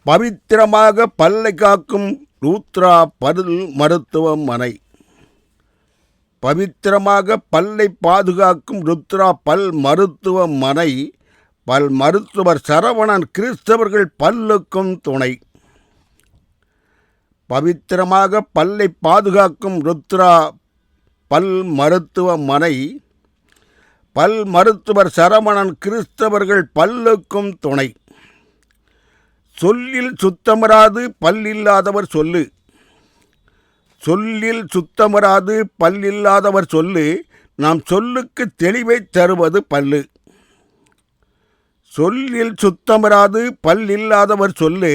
பவித்திரமாக பல்லை காக்கும் ருத்ரா பல் மருத்துவமனை. பவித்திரமாக பல்லை பாதுகாக்கும் ருத்ரா பல் மருத்துவமனை. பல் மருத்துவர் சரவணன் கிறிஸ்தவர்கள் பல்லுக்கும் துணை. பவித்திரமாக பல்லை பாதுகாக்கும் ருத்ரா பல் மருத்துவமனை. பல் மருத்துவர் சரவணன் கிறிஸ்தவர்கள் பல்லுக்கும் துணை. சொல்லில் சுத்தமராது பல்லில்லாதவர் சொல்லு. சொல்லில் சுத்தமராது பல்லில்லாதவர் சொல்லு. நாம் சொல்லுக்கு தெளிவை தருவது பல்லு. சொல்லில் சுத்தமராது பல்லில்லாதவர் சொல்லு.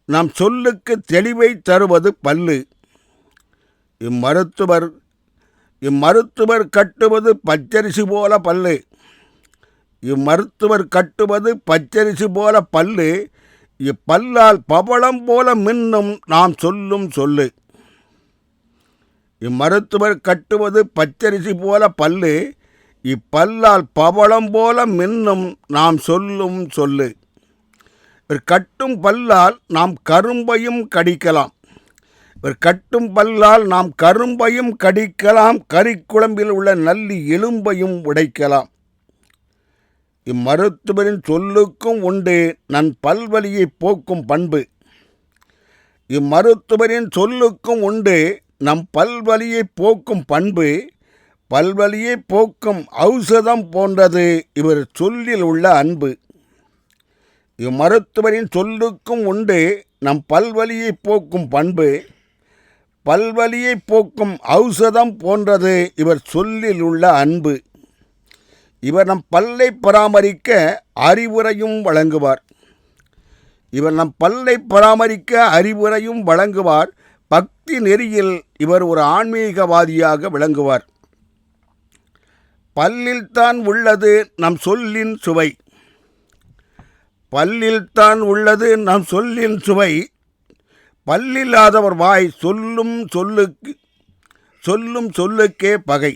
நாம் சொல்லுக்கு தெளிவை தருவது பல்லு. இம்மருத்துவர் கட்டுவது பச்சரிசி போல பல்லு. இம்மருத்துவர் கட்டுவது பச்சரிசி போல பல்லு. இப்பல்லால் பவளம் போல மின்னும் நாம் சொல்லும் சொல்லு. இம்மருத்துவர் கட்டுவது பச்சரிசி போல பல்லு. இப்பல்லால் பவளம் போல மின்னும் நாம் சொல்லும் சொல்லு. இவர் கட்டும் பல்லால் நாம் கரும்பையும் கடிக்கலாம். இவர் கட்டும் பல்லால் நாம் கரும்பையும் கடிக்கலாம். கறிக்குழம்பில் உள்ள நல்லி எலும்பையும் உடைக்கலாம். இம்மருத்துவரின் சொல்லுக்கும் உண்டு நன் பல்வலியை போக்கும் பண்பு. இம்மருத்துவரின் சொல்லுக்கும் உண்டு நம் பல்வலியை போக்கும் பண்பு. பல்வலியை போக்கும் ஔஷதம் போன்றது இவர் சொல்லில் உள்ள அன்பு. இம்மருத்துவரின் சொல்லுக்கும் உண்டு நம் பல்வலியை போக்கும் பண்பு. பல்வலியை போக்கும் ஔஷதம் போன்றது இவர் சொல்லில் உள்ள அன்பு. இவர் நம் பல்லை பராமரிக்க அறிவுரையும் வழங்குவார். இவர் நம் பல்லை பராமரிக்க அறிவுரையும் வழங்குவார். பக்தி நெறியில் இவர் ஒரு ஆன்மீகவாதியாக விளங்குவார். பல்லில்தான் உள்ளது நம் சொல்லின் சுவை. பல்லில்தான் உள்ளது நம் சொல்லின் சுவை. பல்லில்லாதவர் வாய் சொல்லும் சொல்லுக்கே பகை.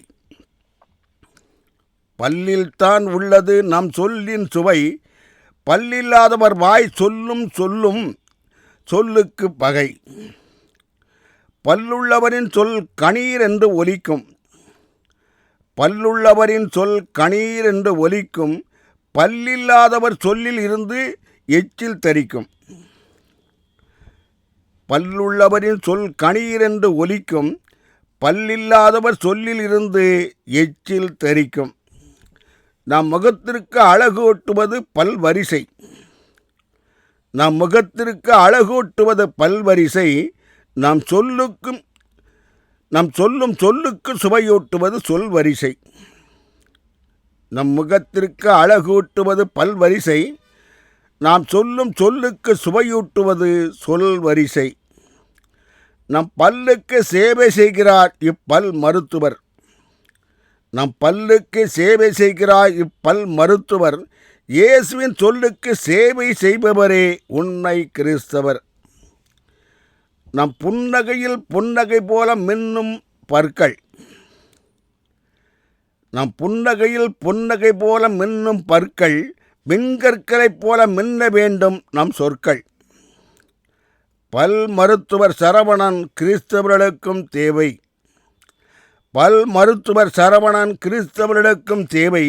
பல்லில்தான் உள்ளது நம் சொல்லின் சுவை. பல்லில்லாதவர் வாய் சொல்லும் சொல்லுக்கு பகை. பல்லுள்ளவரின் சொல் கணீர் என்று ஒலிக்கும். பல்லுள்ளவரின் சொல் கணீர் என்று ஒலிக்கும். பல்லில்லாதவர் சொல்லில் இருந்து எச்சில் தரிக்கும். பல்லுள்ளவரின் சொல் கணீர் என்று ஒலிக்கும். பல்லில்லாதவர் சொல்லில் இருந்து எச்சில் தரிக்கும். நம் முகத்திற்கு அழகூட்டுவது பல்வரிசை. நம் முகத்திற்கு அழகூட்டுவது பல்வரிசை. நாம் சொல்லும் சொல்லுக்கு சுவையூட்டுவது சொல்வரிசை. நம் முகத்திற்கு அழகூட்டுவது பல்வரிசை. நாம் சொல்லும் சொல்லுக்கு சுவையூட்டுவது சொல்வரிசை. நம் பல்லுக்கு சேவை செய்கிறார் இப்பல் மருத்துவர். நம் பல்லுக்கு சேவை செய்கிறார் இப்பல் மருத்துவர். இயேசுவின் சொல்லுக்கு சேவை செய்பவரே உண்மை கிறிஸ்தவர். நம் புன்னகையில் புன்னகை போல மின்னும் பற்கள். நம் புன்னகையில் புன்னகை போல மின்னும் பற்கள். மின்கற்களைப் போல மின்ன வேண்டும் நம் சொற்கள். பல் மருத்துவர் சரவணன் கிறிஸ்தவர்களுக்கும் தேவை. பல் மருத்துவர் சரவணன் கிறிஸ்தவர்களுக்கும் தேவை.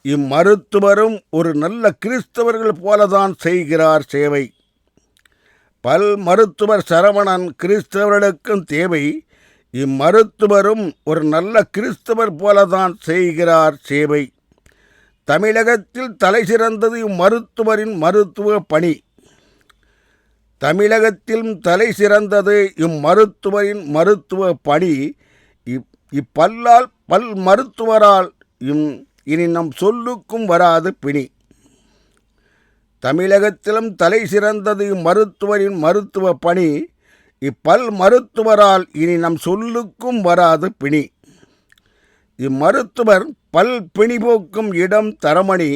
இம்மருத்துவரும் ஒரு நல்ல கிறிஸ்தவர்கள் போலதான் செய்கிறார் சேவை. பல் மருத்துவர் சரவணன் கிறிஸ்தவர்களுக்கும் தேவை. இம்மருத்துவரும் ஒரு நல்ல கிறிஸ்தவர் போலதான் செய்கிறார் சேவை. தமிழகத்தில் தலை சிறந்தது இம்மருத்துவரின் மருத்துவ பணி. தமிழகத்தில் தலை சிறந்தது இம்மருத்துவரின் மருத்துவ பணி. பல் மருத்துவரால் இனி நம் சொல்லுக்கும் வராது பிணி. தமிழகத்திலும் தலை சிறந்தது இம்மருத்துவரின் மருத்துவ பணி. இப்பல் மருத்துவரால் இனி நம் சொல்லுக்கும் வராது பிணி. இம்மருத்துவர் பல் பிணி போக்கும் இடம் தரமணி.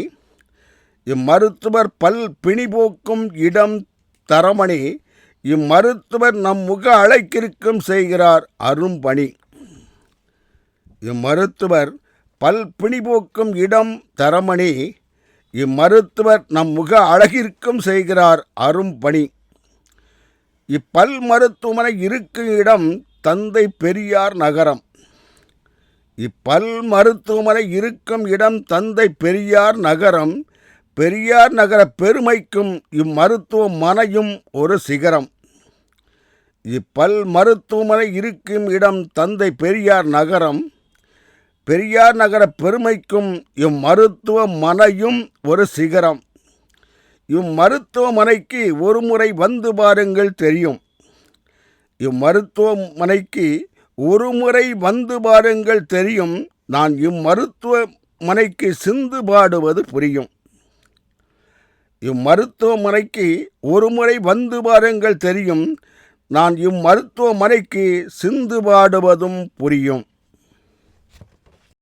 இம்மருத்துவர் பல் பிணி போக்கும் இடம் தரமணி. இம்மருத்துவர் நம் முக அழகிற்கும் செய்கிறார் அரும்பணி. இம்மருத்துவர் பல் பிணி போக்கும் இடம் தரமணி. இம்மருத்துவர் நம் முக அழகிற்கும் செய்கிறார் அரும்பணி. இப்பல் மருத்துவமனை இருக்கும் இடம் தந்தை பெரியார் நகரம். இப்பல் மருத்துவமனை இருக்கும் இடம் தந்தை பெரியார் நகரம். பெரியார் நகர பெருமைக்கும் இம்மருத்துவமனையும் ஒரு சிகரம். இப்பல் மருத்துவமனை இருக்கும் இடம் தந்தை பெரியார் நகரம். பெரியார் நகர பெருமைக்கும் இம்மருத்துவமனையும் ஒரு சிகரம். இம்மருத்துவமனைக்கு ஒரு முறை வந்து பாருங்கள் தெரியும். இம்மருத்துவமனைக்கு ஒரு முறை வந்து பாருங்கள் தெரியும். நான் இம்மருத்துவமனைக்கு சிந்து பாடுவது புரியும். இம்மருத்துவமனைக்கு ஒரு முறை வந்து பாருங்கள் தெரியும். நான் இம்மருத்துவமனைக்கு சிந்து பாடுவதும் புரியும்.